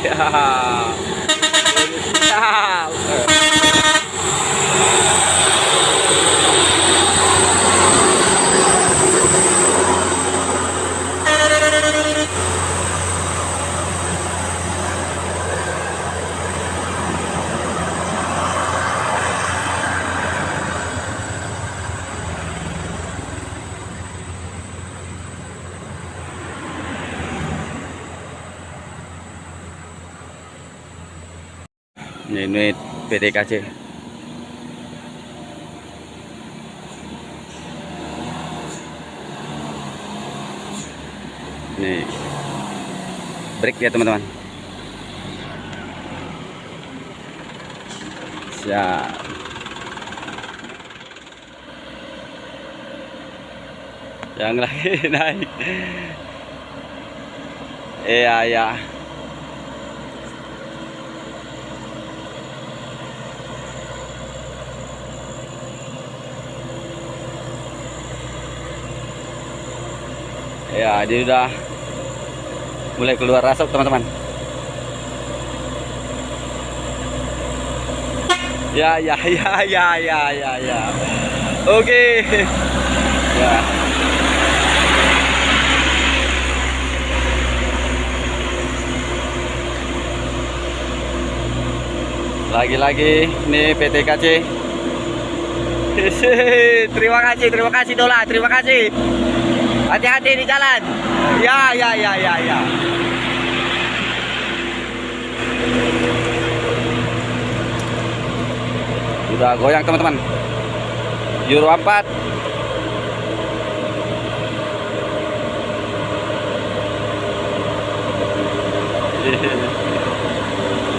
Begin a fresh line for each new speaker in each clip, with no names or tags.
Ya. Ini PTKC. Nih, break ya teman-teman. Siap. Yang lagi naik. Iya, ya. Ya, dia udah mulai keluar asap teman-teman. Ya, ya, ya, ya, ya, ya, ya. Oke. Ya. Lagi-lagi nih PTKC. Terima kasih Dola, terima kasih. Hati-hati di jalan. Ya, ya, ya, ya, ya. Udah goyang teman-teman. Euro 4.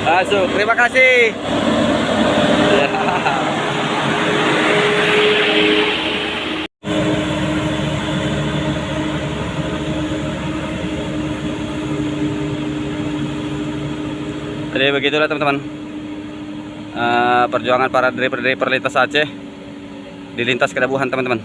Masuk, terima kasih. Ya. Jadi begitulah teman-teman, perjuangan para driver-driver lintas Aceh di lintas Kedabuhan teman-teman.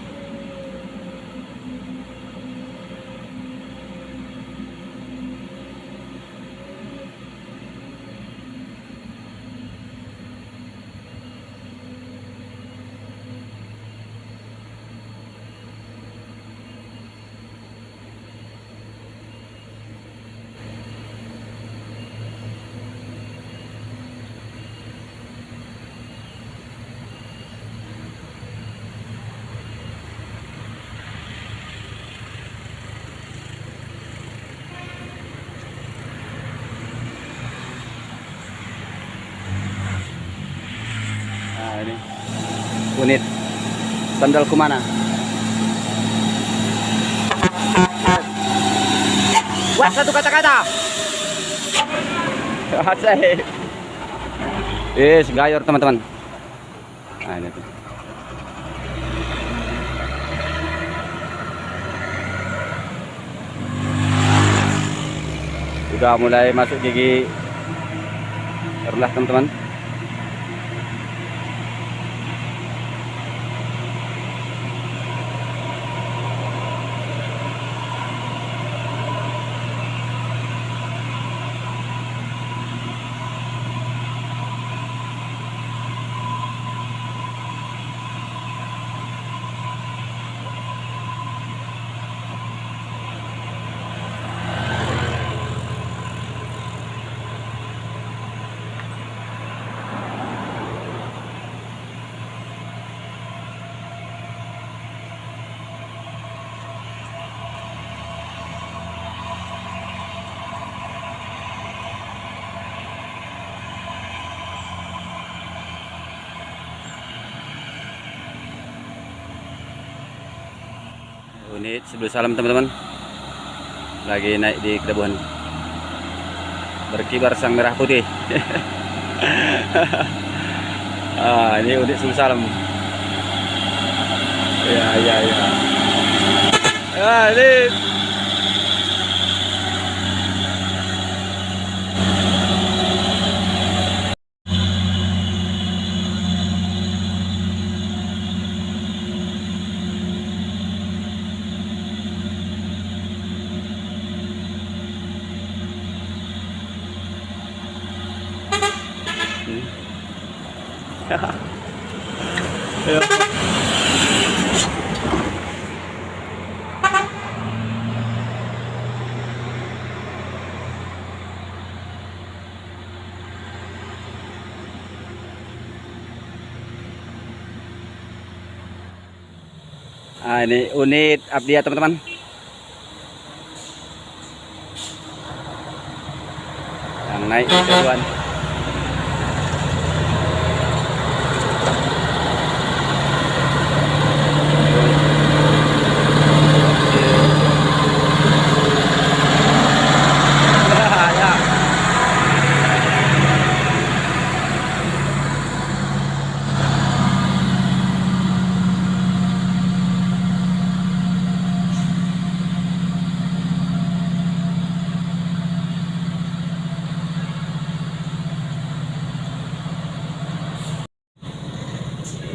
Nah, ini unit sandal Kumana. Wah, satu kata-kata. Asik. Yes, gayor teman-teman. Nah, ini tuh. Udah mulai masuk gigi rendah teman-teman. Unit sebelum salam teman-teman, lagi naik di Kedabuhan. Berkibar sang merah putih. Ini unit sebelum salam. Ya, ya, ya. Ini Ya. Ah, ini unit Abdia teman-teman. Yang naik duluan.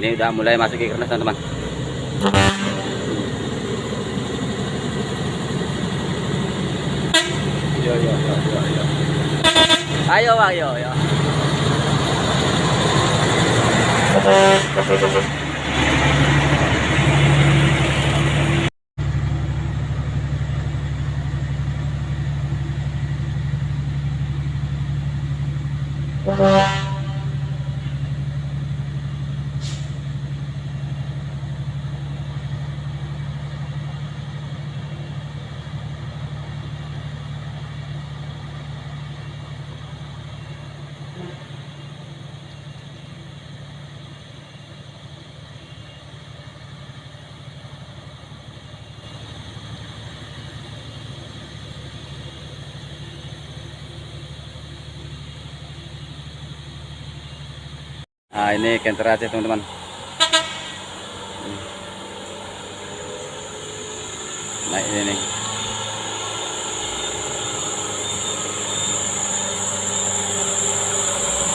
Ini udah mulai masuk ke kernas teman-teman. Yo. Ayo bang, yo. Nah, ini kenterasi teman-teman. Naik ini nih.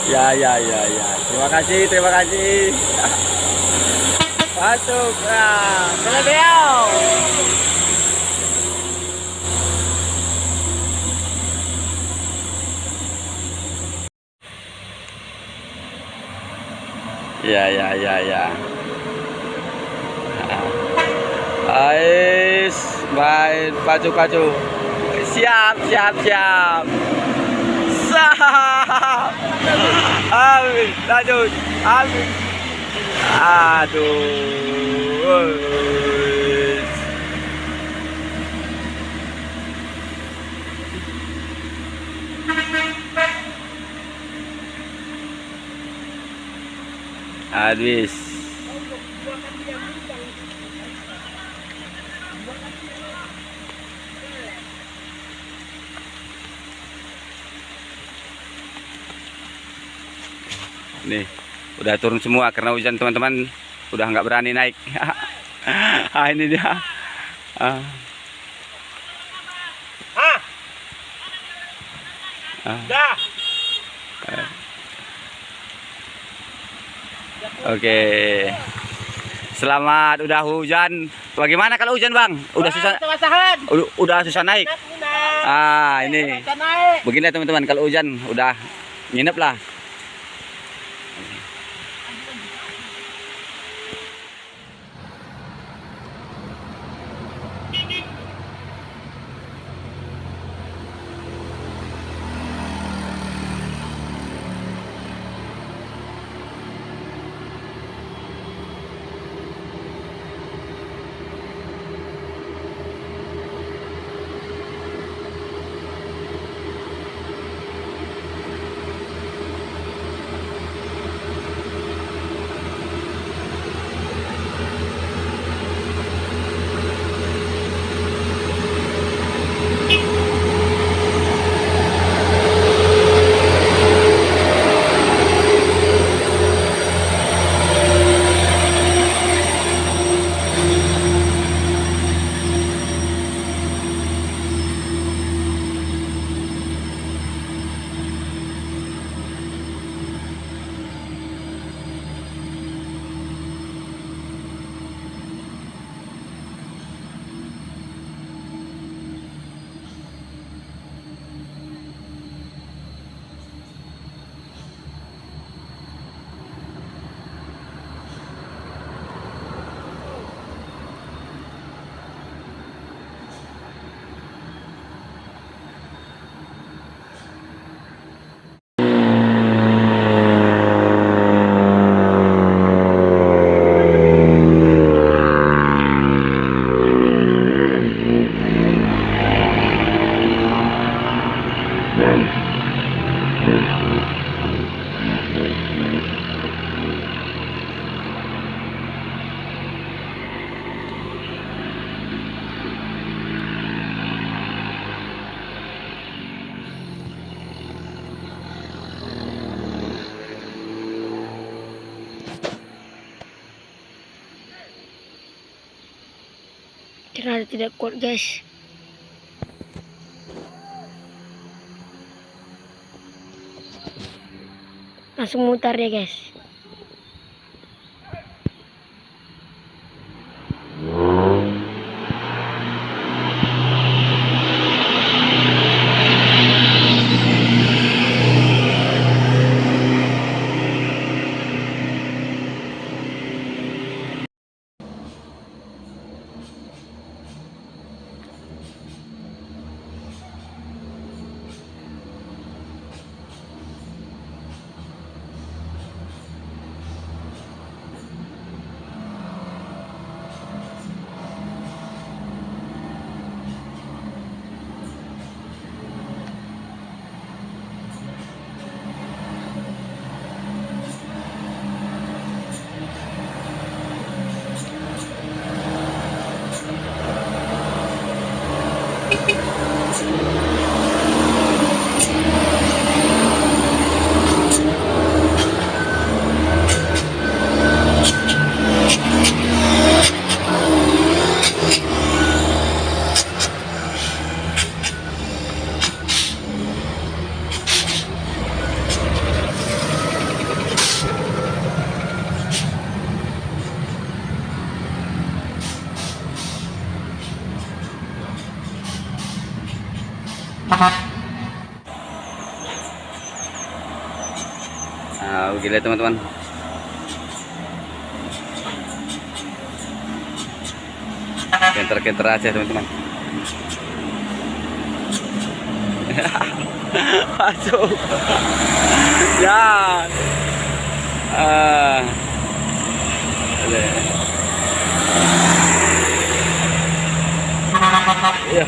Ya. Terima kasih. Masuk. Nah, selesai. Ya. Ais, main pacu. Siap. Sah. Amin, lanjut. Amin. Aduh. Habis. Nih, udah turun semua karena hujan teman-teman, udah nggak berani naik. Ah, ini dia.
Dah.
Oke. Selamat udah hujan. Bagaimana kalau hujan, Bang? Udah susah. Udah susah naik. Ah, ini. Begini teman-teman, kalau hujan udah nginep lah.
Ternyata tidak kuat guys. Langsung mutar ya guys.
Nah, begini teman-teman. Kenter-kenter aja teman-teman. Masuk. Ya. Ya.